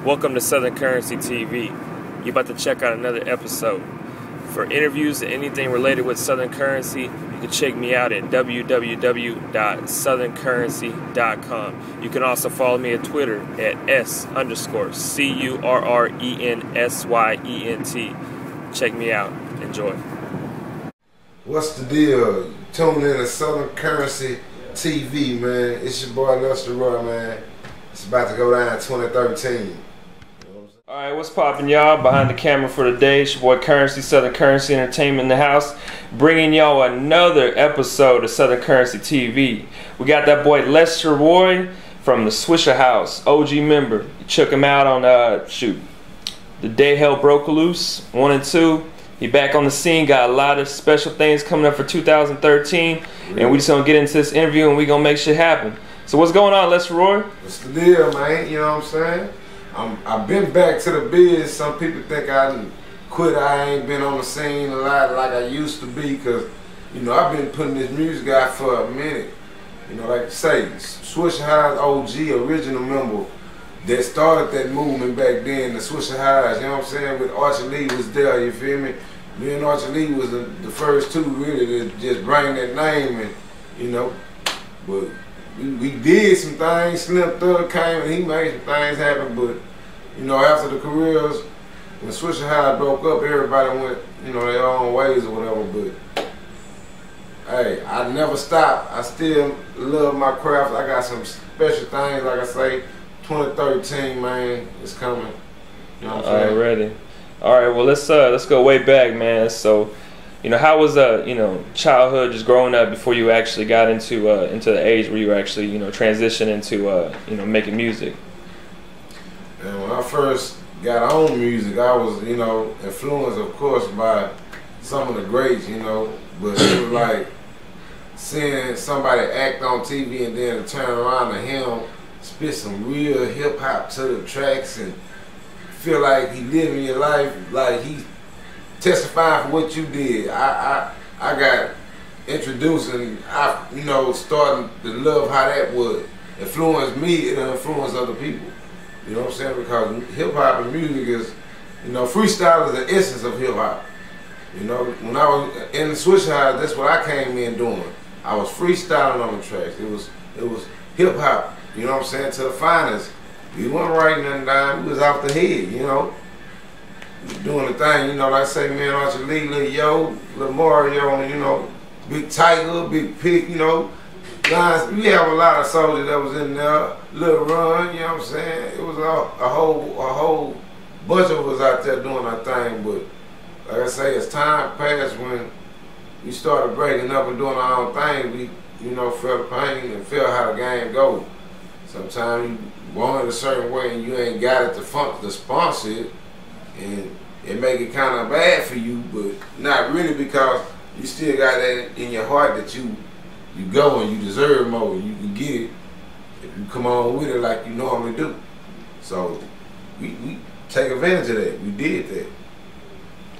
Welcome to Southern Currensy TV. You're about to check out another episode. For interviews and anything related with Southern Currensy, you can check me out at www.southerncurrensy.com. You can also follow me at Twitter at S_CURRENSYENT. Check me out. Enjoy. What's the deal? Tune in to Southern Currensy TV, man. It's your boy Lester Roy, man. It's about to go down 2013. Alright, what's poppin', y'all? Behind the camera for today, it's your boy Currensy, Southern Currensy Entertainment in the house, bringing y'all another episode of Southern Currensy TV. We got that boy Lester Roy from the Swishahouse, OG member. Check him out on, the Day Hell Broke Loose, 1 and 2. He back on the scene, got a lot of special things coming up for 2013, and we just gonna get into this interview and we gonna make shit happen. So what's going on, Lester Roy? What's the deal, man? You know what I'm saying? I've been back to the biz. Some people think I quit. I ain't been on the scene a lot like I used to be, because, you know, I've been putting this music out for a minute. You know, like I say, Swishahouse OG, original member that started that movement back then, the Swishahouse, you know what I'm saying? With Archie Lee was there, you feel me? Me and Archie Lee was the first two really to just bring that name, and, you know, but we did some things. Slim Thug came and he made some things happen, but, you know, after the careers, when Swishahouse broke up, everybody went, you know, their own ways or whatever, but hey, I never stopped. I still love my craft. I got some special things, like I say, 2013, man, it's coming. You know what I'm saying? Alrighty. Alright, well let's go way back, man. So, you know, how was you know, childhood, just growing up before you actually got into the age where you actually, you know, transitioned into you know, making music? And when I first got on music, I was, you know, influenced, of course, by some of the greats, you know, but it was like seeing somebody act on TV and then turn around to him, spit some real hip hop to the tracks, and feel like he living your life, like he testifying for what you did. I got introduced, and I, you know, starting to love how that would influence me and influence other people. You know what I'm saying? Because hip hop and music is, you know, freestyle is the essence of hip hop. You know, when I was in the Swishahouse, that's what I came in doing. I was freestyling on the tracks. It was hip hop. You know what I'm saying? To the finest. We wasn't writing nothing down. We was off the head. You know, doing the thing. You know, like I say, man, Archie Lee, Lil Yo, Lil Mario, and, you know, Big Tiger, Big Pig. You know, guys, we have a lot of soldiers that was in there. Lil Run. You know what I'm saying? It was a whole bunch of us out there doing our thing. But like I say, as time passed, when we started breaking up and doing our own thing, we, you know, felt pain and felt how the game goes. Sometimes you want it a certain way and you ain't got it to sponsor it, and it make it kind of bad for you, but not really, because you still got that in your heart that you go and you deserve more. You can get it if you come on with it like you normally do. So we take advantage of that. We did that.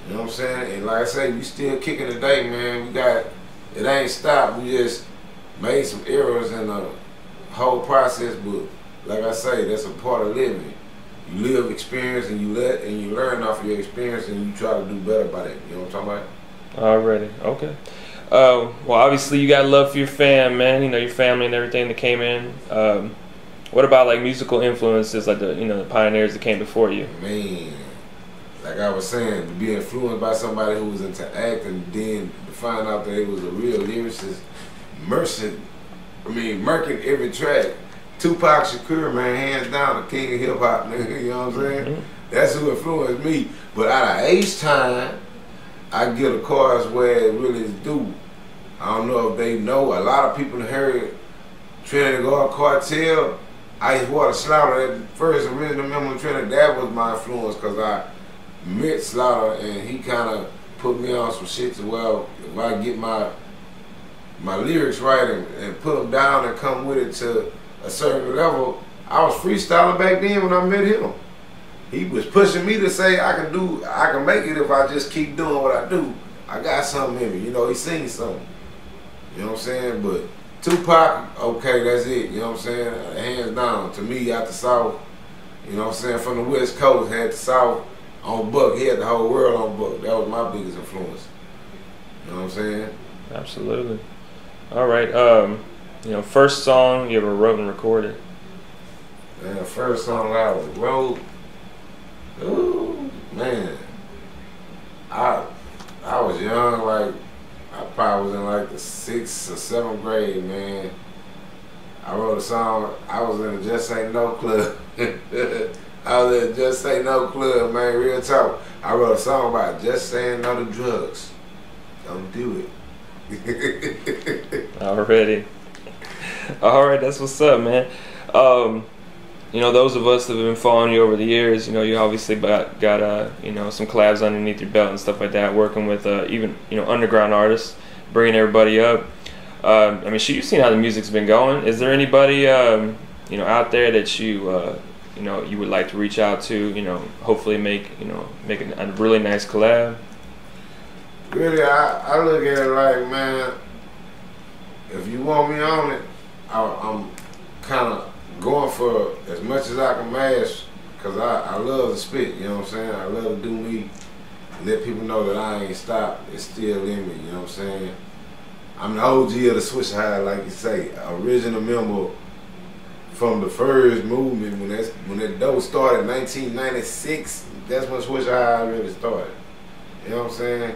You know what I'm saying? And like I say, we still kicking today, man. It ain't stopped. We just made some errors in the whole process, but like I say, that's a part of living. You live experience and you learn off of your experience, and you try to do better by that. You know what I'm talking about? Already, okay. Well, obviously you got love for your fam, man. You know, your family and everything that came in. What about like musical influences, like the, you know, the pioneers that came before you? Man, like I was saying, to be influenced by somebody who was into acting, then to find out that it was a real lyricist, murking every track. Tupac Shakur, man, hands down, the king of hip hop, nigga, you know what I'm saying? Mm-hmm. That's who influenced me. But out of age time, I get a chorus where it really is due. I don't know if they know. A lot of people heard Trinity God Cartel, Ice Water Slaughter, that first original member of Trinity. That was my influence, because I met Slaughter and he kind of put me on some shit to, well, if I get my lyrics right and put them down and come with it to a certain level. I was freestyling back then when I met him. He was pushing me to say I can make it if I just keep doing what I do. I got something in me, you know, he seen something. You know what I'm saying? But Tupac, okay, that's it, you know what I'm saying? Hands down, to me, out the South, You know what I'm saying? From the West Coast, had the South on Buck. He had the whole world on Buck. That was my biggest influence. You know what I'm saying? Absolutely. All right. You know, first song you ever wrote and recorded? Man, the first song I wrote, ooh, man. I was young, like I probably was in like the 6th or 7th grade, man. I wrote a song. I was in a Just Say No club. I was in a Just Say No club, man. Real talk. I wrote a song about just saying no to drugs. Don't do it. Already. All right, that's what's up, man. You know, those of us that have been following you over the years, you know, you obviously got you know, some collabs underneath your belt and stuff like that, working with even, you know, underground artists, bringing everybody up. I mean, you've seen how the music's been going. Is there anybody, you know, out there that you know, you would like to reach out to, you know, hopefully make a really nice collab? Really, I look at it like, man, if you want me on it, I'm kind of going for as much as I can mash, because I love to spit, you know what I'm saying? I love to do me, let people know that I ain't stopped, it's still in me, you know what I'm saying? I'm the OG of the Swishahouse, like you say, original member from the first movement, when that dope started in 1996, that's when Swishahouse really started, you know what I'm saying?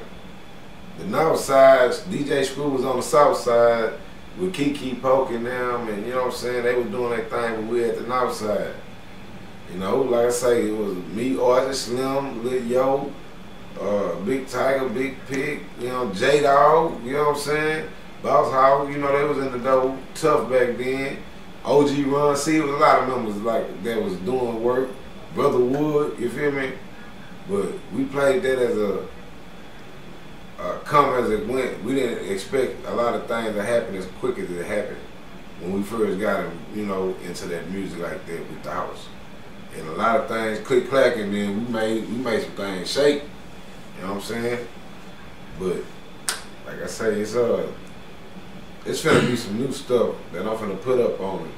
The north side, DJ Screw was on the south side, with Kiki poking them, and you know what I'm saying, they was doing their thing when we at the north side. You know, like I say, it was me, Arthur, Slim, Lil Yo, Big Tiger, Big Pig, you know, J-Dog, you know what I'm saying, Boss Hog, you know, they was in the dope, tough back then. OG Run C, it was a lot of members like that was doing work. Brother Wood, you feel me? But we played that as a come as it went. We didn't expect a lot of things to happen as quick as it happened when we first got, you know, into that music like that with the house. And a lot of things click clack, and then we made some things shake. You know what I'm saying? But like I say, it's finna be some new stuff that I'm finna put up on it.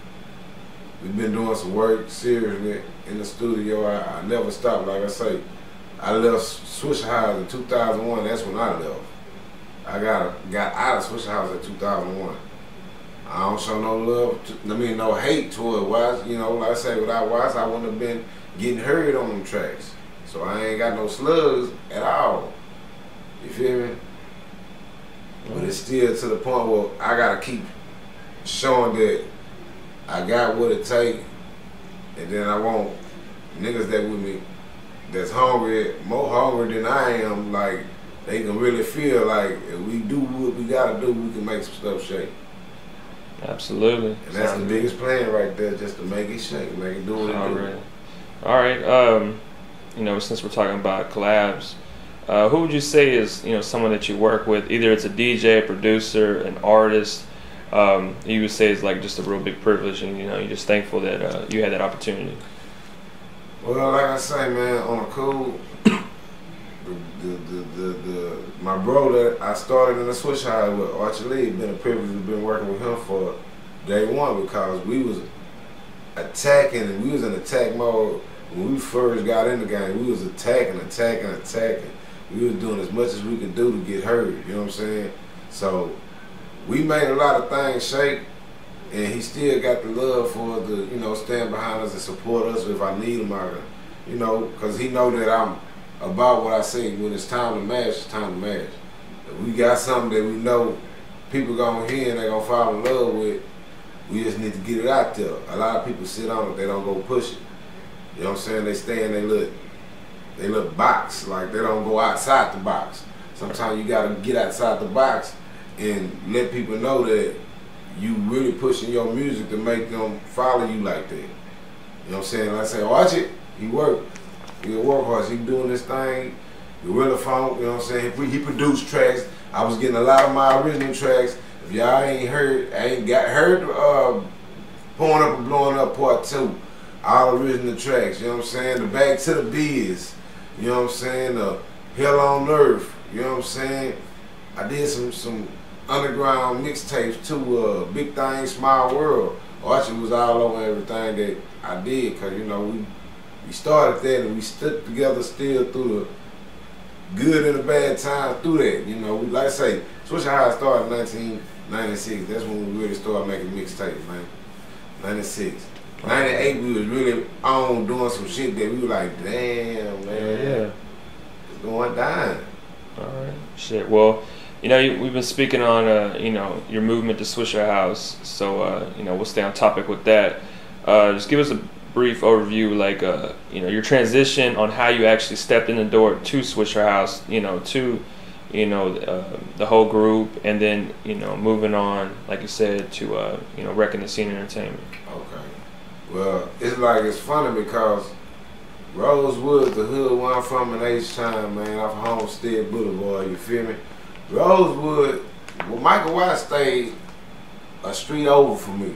We've been doing some work seriously in the studio. I never stopped. Like I say, I left Swishahouse in 2001. That's when I left. I got out of Swishahouse in 2001. I don't show no love, no hate toward Watts. You know, like I say, without Watts, I wouldn't have been getting heard on them tracks. So I ain't got no slugs at all. You feel me? But it's still to the point where I gotta keep showing that I got what it take, and then I want niggas that with me that's hungry, more hungry than I am, like they can really feel like if we do what we gotta do, we can make some stuff shake. Absolutely. And that's the biggest plan right there, just to make it shake, make it do what it do. All right. You know, since we're talking about collabs, who would you say is, you know, someone that you work with? Either it's a DJ, a producer, an artist. You would say it's like just a real big privilege, and you know, you're just thankful that you had that opportunity. Well, like I say, man, on a cool, my bro that I started in the Swishahouse with, Archie Lee, been a privilege to been working with him for day one, because we was attacking, and we was in attack mode when we first got in the game. We was attacking. We was doing as much as we could do to get heard, you know what I'm saying? So we made a lot of things shake, and he still got the love for the, you know, stand behind us and support us if I need him out, you know, because he know that I'm about what I say. When it's time to mash, it's time to mash. If we got something that we know people gonna hear and they gonna fall in love with, we just need to get it out there. A lot of people sit on it, they don't go push it. You know what I'm saying? They stay in they look box, like they don't go outside the box. Sometimes you gotta get outside the box and let people know that you really pushing your music to make them follow you like that. You know what I'm saying? Like I say, watch it, he work. He a workhorse, he doing this thing, Gorilla Funk, you know what I'm saying? He produced tracks. I was getting a lot of my original tracks. If y'all ain't heard Pouring Up and Blowing Up Part 2, all original tracks, you know what I'm saying? The Back to the Biz, you know what I'm saying? The Hell on Earth, you know what I'm saying? I did some underground mixtapes too, Big Thing, Small World. Archie was all over everything that I did, cause you know we started that and we stuck together still through the good and the bad times through that. You know, we like I say, Swishahouse started in 1996. That's when we really started making mixtapes, man. 96. 98 we was really on doing some shit that we were like, damn, man. It's going down. Alright. Shit. Well, you know, we've been speaking on, you know, your movement to Swishahouse. So, you know, we'll stay on topic with that. Just give us a brief overview, like, you know, your transition on how you actually stepped in the door to Swishahouse, you know, to, you know, the whole group, and then, you know, moving on, like you said, to, you know, Wrecking the Scene Entertainment. Okay. Well, it's funny because Rosewood, the hood where I'm from in H-Town, man, off Homestead Boulevard, you feel me? Rosewood, well, Michael White stayed a street over for me.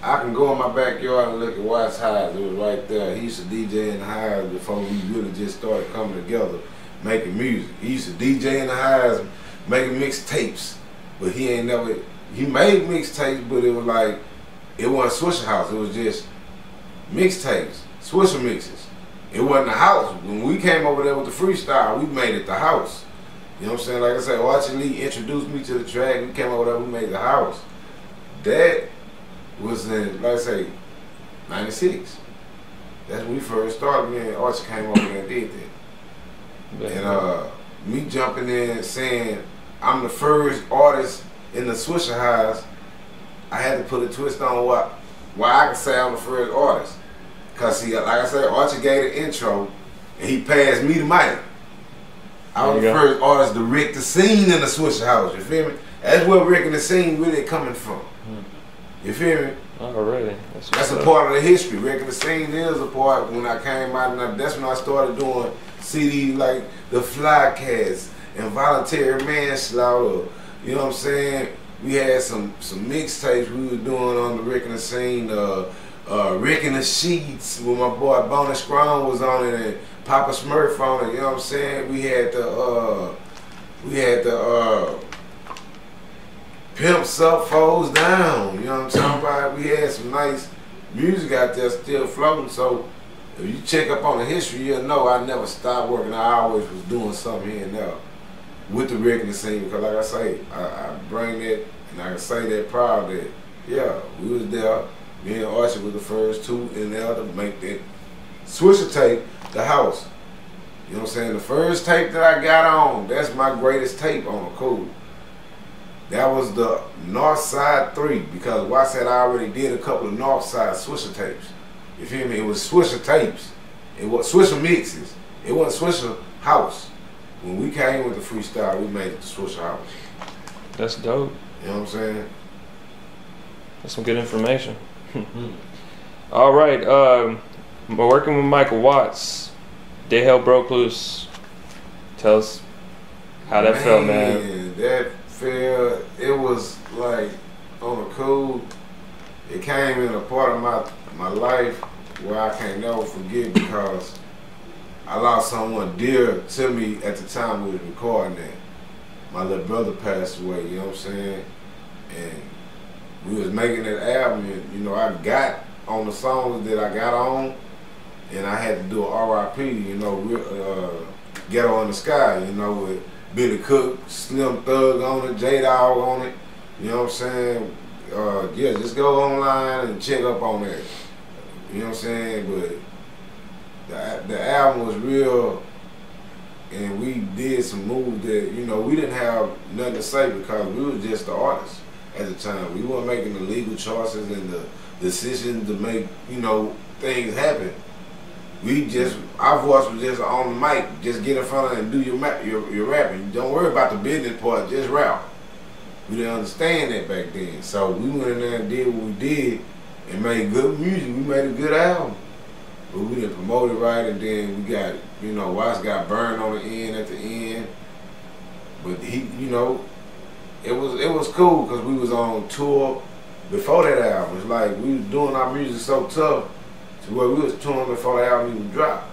I can go in my backyard and look at White's house. It was right there. He used to DJ in the house before we really just started coming together, making music. He used to DJ in the house, making mixtapes, but he made mixtapes, but it was like, it wasn't Swishahouse. It was just mixtapes, Swisher mixes. It wasn't the house. When we came over there with the freestyle, we made it the house. You know what I'm saying? Like I said, Archie Lee introduced me to the track. We came over there, we made the house. That was in, like I say, 96. That's when we first started. Me and Archie came over there and did that. And me jumping in saying I'm the first artist in the Swishahouse, I had to put a twist on why I can say I'm the first artist. Cause see, like I said, Archie gave the intro and he passed me the mic. I was the first artist to wreck the scene in the Swishahouse, you feel me? That's where wrecking the scene really coming from. You feel me? Oh, really? That's a part of the history. Wrecking the Scene is a part when I came out, and that's when I started doing CDs like The Flycats and Voluntary Manslaughter. You know what I'm saying? We had some mixtapes we were doing on the Wrecking the Scene, Wrecking the Sheets with my boy Bonnie Scrum was on it and Papa Smurf on it. You know what I'm saying? We had the Pimps Up, Foes Down. You know what I'm talking about? We had some nice music out there still floating. So if you check up on the history, you'll know I never stopped working. I always was doing something here and there with the Wrecking the Scene. Because like I say, I bring that, and I can say that proud that, yeah, we was there. Me and Archie was the first two in there to make that Swisher tape, the house. You know what I'm saying? The first tape that I got on, that's my greatest tape on the code. That was the North Side 3, because Watt said I already did a couple of North Side Swisher tapes. You feel me? It was Swisher tapes. It was Swisher mixes. It wasn't Swisher House. When we came with the freestyle, we made it to Swisher House. That's dope. You know what I'm saying? That's some good information. All right, we're working with Michael Watts. Day Hell Broke Loose. Tell us how that felt, man. That felt, it was like on the cool. It came in a part of my life where I can't never forget, because I lost someone dear to me at the time we was recording that. My little brother passed away, you know what I'm saying? And we was making that album, and you know, I got on the songs that I got on, and I had to do a R.I.P., you know, Ghetto in the Sky, you know, with Billy Cook, Slim Thug on it, J-Dog on it, you know what I'm saying? Yeah, just go online and check up on that, you know what I'm saying? But the album was real, and we did some moves that, you know, we didn't have nothing to say because we was just the artists at the time. We weren't making the legal choices and the decisions to make, you know, things happen. We just, our voice was just on the mic, just get in front of it and do your rapping. Don't worry about the business part, just rap. We didn't understand that back then. So we went in there and did what we did and made good music. We made a good album. But we didn't promote it right, and then we got, you know, Watts got burned on the end at the end. But he, you know, it was cool because we was on tour before that album. It's like we was doing our music so tough to where we was touring before the album even dropped.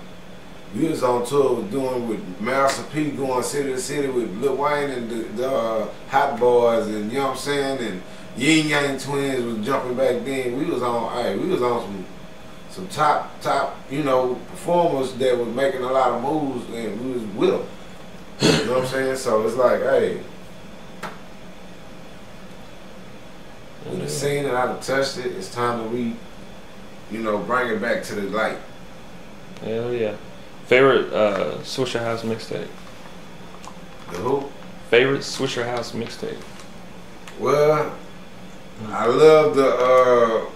We was on tour with Master P, going city to city with Lil Wayne and the Hot Boys, and you know what I'm saying, and Yin Yang Twins was jumping back then. We was on some top, you know, performers that was making a lot of moves, and we was with them. You know what I'm saying? So it's like, hey, we done seen it, I done touched it. It's time that we, you know, bring it back to the light. Hell yeah. Favorite Swishahouse mixtape? The who? Favorite Swishahouse mixtape? Well, I love the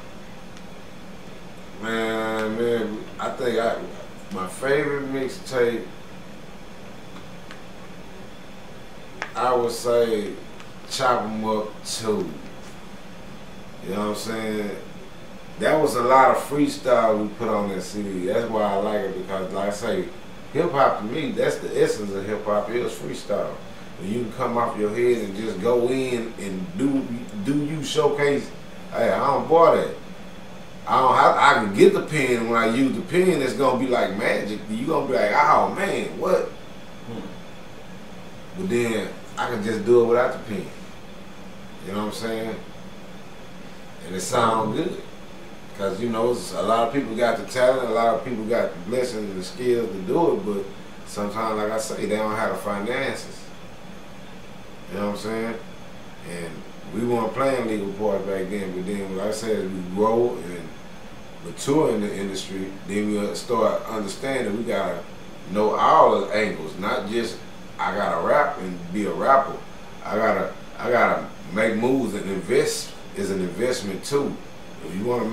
man. I think my favorite mixtape, I would say Chop 'Em Up 2. You know what I'm saying? That was a lot of freestyle we put on that CD. That's why I like it, because like I say, hip hop to me, that's the essence of hip hop, is freestyle. When you can come off your head and just go in and do you showcase. Hey, I don't buy that. I can get the pen. When I use the pen, it's gonna be like magic. You gonna be like, oh man, what? But then I can just do it without the pen. You know what I'm saying? And it sounds good. Because, you know, a lot of people got the talent, a lot of people got the blessings and the skills to do it, but sometimes, like I say, they don't have the finances. You know what I'm saying? And we weren't playing legal parts back then, but then, like I said, as we grow and mature in the industry, then we start understanding we gotta know all the angles, not just I gotta rap and be a rapper. I gotta make moves, and invest is an investment too. If you want to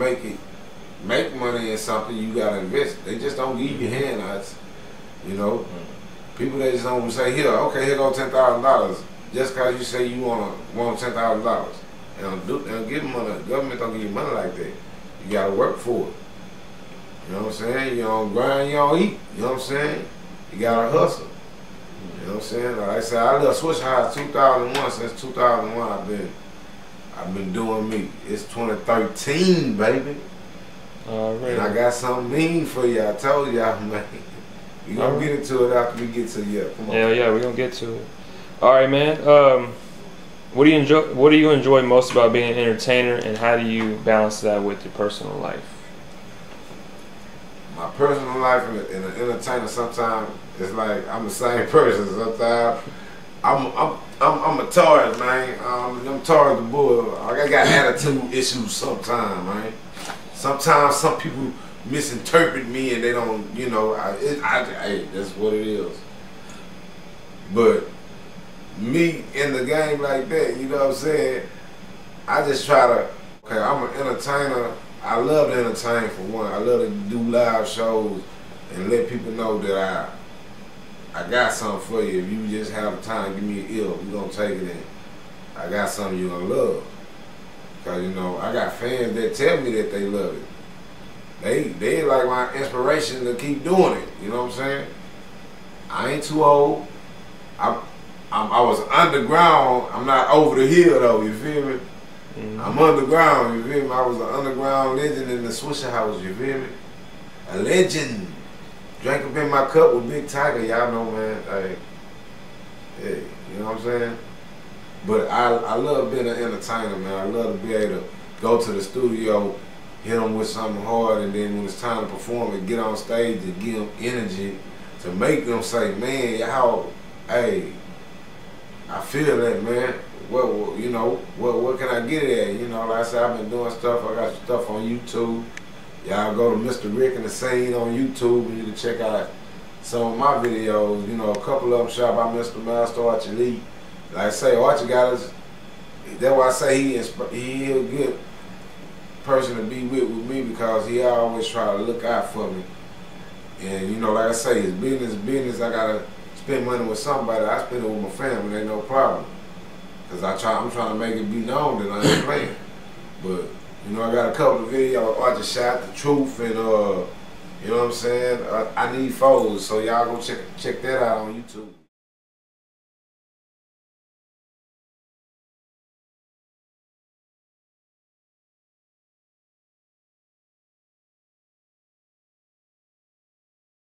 make money in something, you gotta invest. They just don't give you handouts, you know. People, they just don't say, here, okay, here go $10,000. Just cause you say you want $10,000, they don't give money. The government don't give you money like that. You gotta work for it. You know what I'm saying? You don't grind, you don't eat. You know what I'm saying? You gotta hustle. You know what I'm saying? Like I said, I left Swishahouse 2001. Since 2001, I've been doing me. It's 2013, baby. Alright. And I got something mean for you. I told y'all, man. We gonna get into it after we get to you. Come on. Yeah, we gonna get to it. Alright, man. What do you enjoy most about being an entertainer, and how do you balance that with your personal life? My personal life and an entertainer, sometimes it's like I'm the same person. Sometimes I'm a Taurus, man. I'm Taurus the bull. I got attitude issues sometimes, man. Sometimes some people misinterpret me and they don't, you know, hey, that's what it is. But me in the game like that, you know what I'm saying? I just try to, okay, I'm an entertainer. I love to entertain, for one. I love to do live shows and let people know that I got something for you. If you just have the time, give me an ear, we gonna take it in. I got something you gonna love. Cause you know, I got fans that tell me that they love it. They like my inspiration to keep doing it. You know what I'm saying? I ain't too old. I was underground. I'm not over the hill though. You feel me? I'm underground. You feel me? I was an underground legend in the Swishahouse. You feel me? A legend. Drank up in my cup with Big Tiger. Y'all know, man. Hey, you know what I'm saying? But I love being an entertainer, man. I love to be able to go to the studio, hit them with something hard, and then when it's time to perform and get on stage and give them energy to make them say, man, y'all, hey, I feel that, man. What, you know, what can I get it at? You know, like I said, I've been doing stuff. I got stuff on YouTube. Y'all go to Mr. Rick and the Scene on YouTube, and you can check out some of my videos. You know, a couple of them shot by Mr. Master Archie Lee. Like I say, Archie got us. That's why I say he is a good person to be with me, because he always try to look out for me. And you know, like I say, it's business. I gotta spend money with somebody. I spend it with my family. Ain't no problem. Cause I'm trying to make it be known that I ain't playing. But you know, I got a couple of videos. Archie shot the truth, and you know what I'm saying. I need foes, so y'all go check that out on YouTube.